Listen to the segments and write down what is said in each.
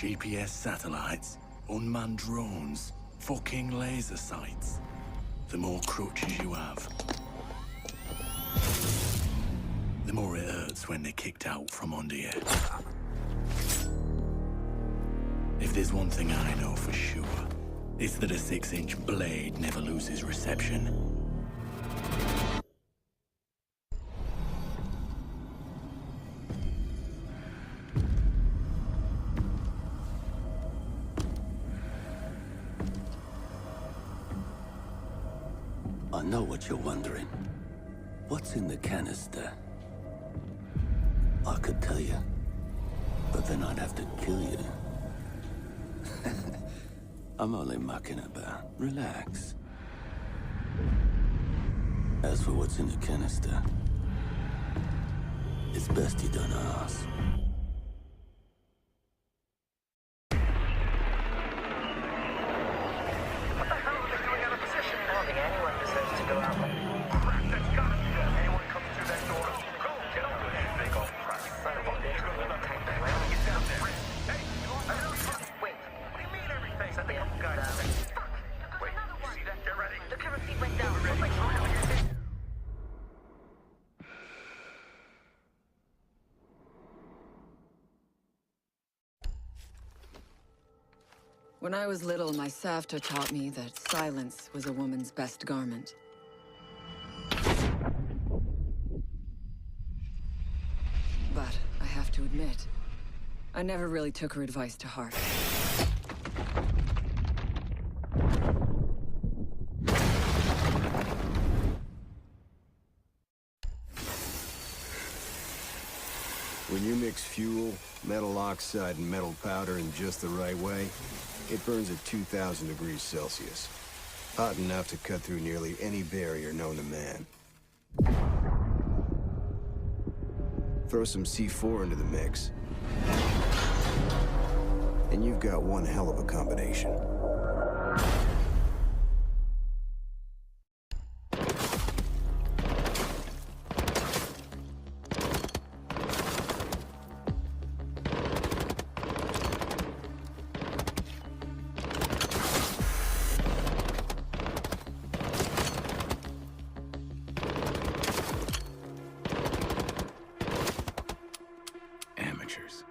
GPS satellites, unmanned drones, fucking laser sights. The more crutches you have, the more it hurts when they're kicked out from under you. If there's one thing I know for sure, it's that a 6-inch blade never loses reception. I know what you're wondering. What's in the canister? I could tell you, but then I'd have to kill you. I'm only mucking about. Relax. As for what's in the canister, it's best you don't ask. What the hell are they doing out of position? I don't think anyone deserves to go out. Crap, that's gotta be it. Anyone comes through that door, go, get over there. Big old crap. Son of a bitch, we're gonna take the ground. Get down there. Hey, wait. What do you mean everything? I think I'm guys. Fuck. Wait, you see that? Get ready. The camera feed went down. We're ready. When I was little, my Savta taught me that silence was a woman's best garment. But I have to admit, I never really took her advice to heart. When you mix fuel, metal oxide, and metal powder in just the right way, it burns at 2,000 degrees Celsius. Hot enough to cut through nearly any barrier known to man. Throw some C4 into the mix, and you've got one hell of a combination. Amateurs.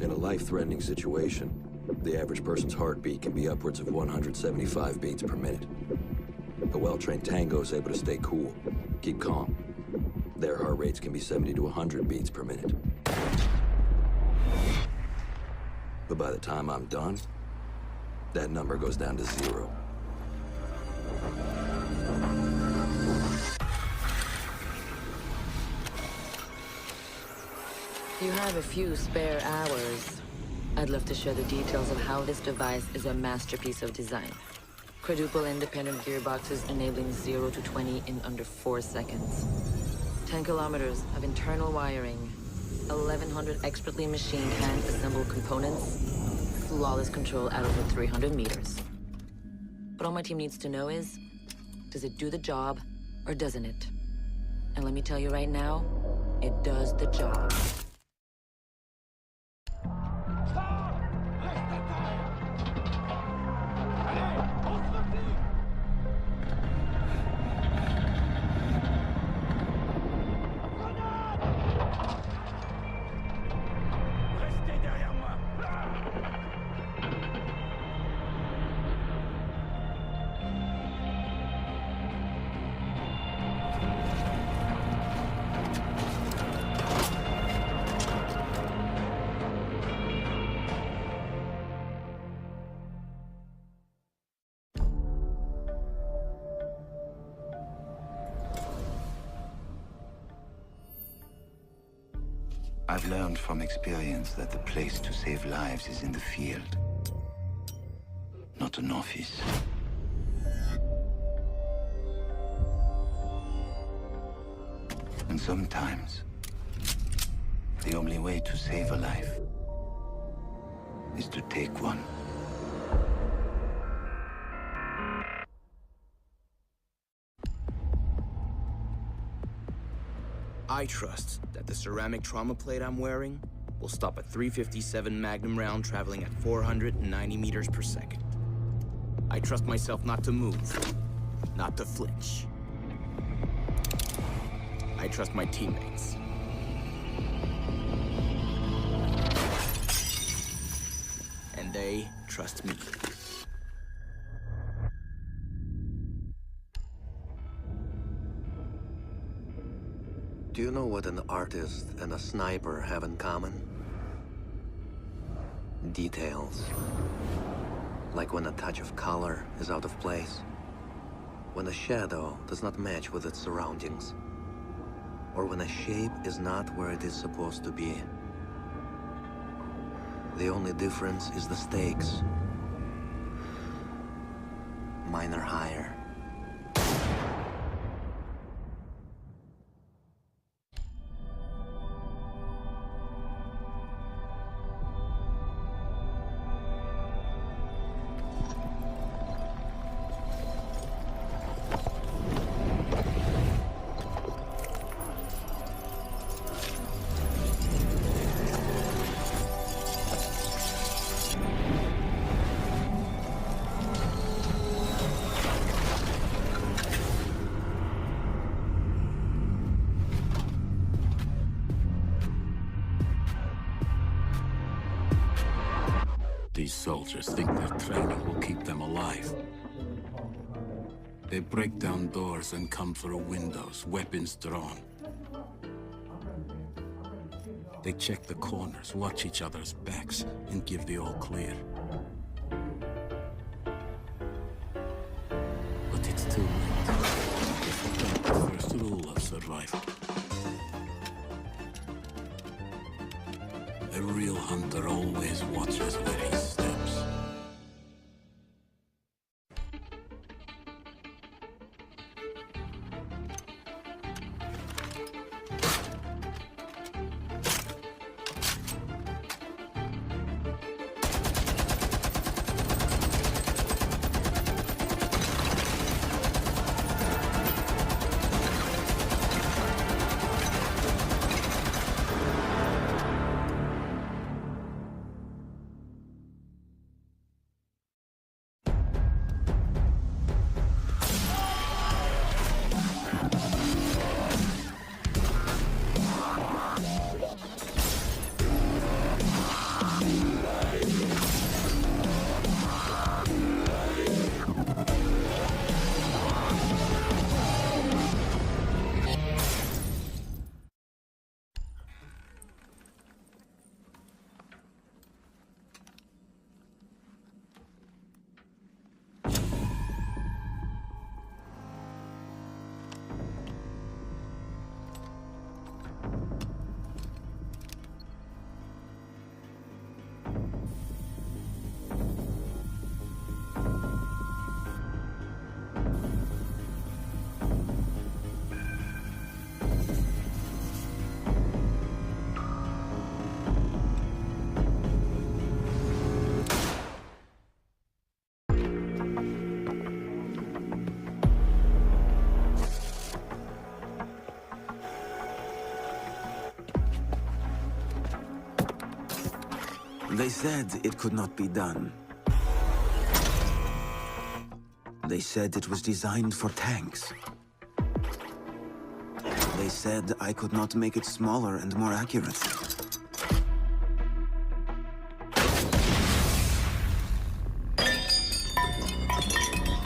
In a life-threatening situation, the average person's heartbeat can be upwards of 175 beats per minute. A well-trained tango is able to stay cool, keep calm. Their heart rates can be 70 to 100 beats per minute. But by the time I'm done, that number goes down to 0. If you have a few spare hours, I'd love to share the details of how this device is a masterpiece of design. Quadruple independent gearboxes enabling 0 to 20 in under 4 seconds. 10 kilometers of internal wiring, 1,100 expertly machined hand-assembled components, flawless control at over 300 meters. What all my team needs to know is, does it do the job or doesn't it? And let me tell you right now, it does the job. I've learned from experience that the place to save lives is in the field, not an office. And sometimes, the only way to save a life is to take one. I trust that the ceramic trauma plate I'm wearing will stop a .357 Magnum round traveling at 490 meters per second. I trust myself not to move, not to flinch. I trust my teammates. And they trust me. Do you know what an artist and a sniper have in common? Details. Like when a touch of color is out of place. When a shadow does not match with its surroundings. Or when a shape is not where it is supposed to be. The only difference is the stakes. Mine are higher. These soldiers think their training will keep them alive. They break down doors and come through windows, weapons drawn. They check the corners, watch each other's backs, and give the all clear. But it's too late. They forgot the first rule of survival. A real hunter always watches where he steps. They said it could not be done. They said it was designed for tanks. They said I could not make it smaller and more accurate.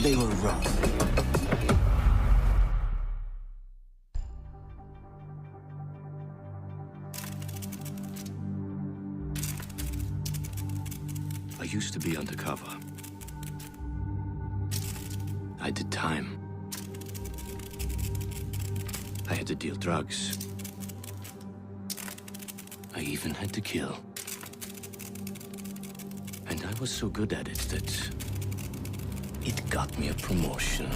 They were wrong. I used to be undercover. I did time. I had to deal drugs. I even had to kill. And I was so good at it that it got me a promotion.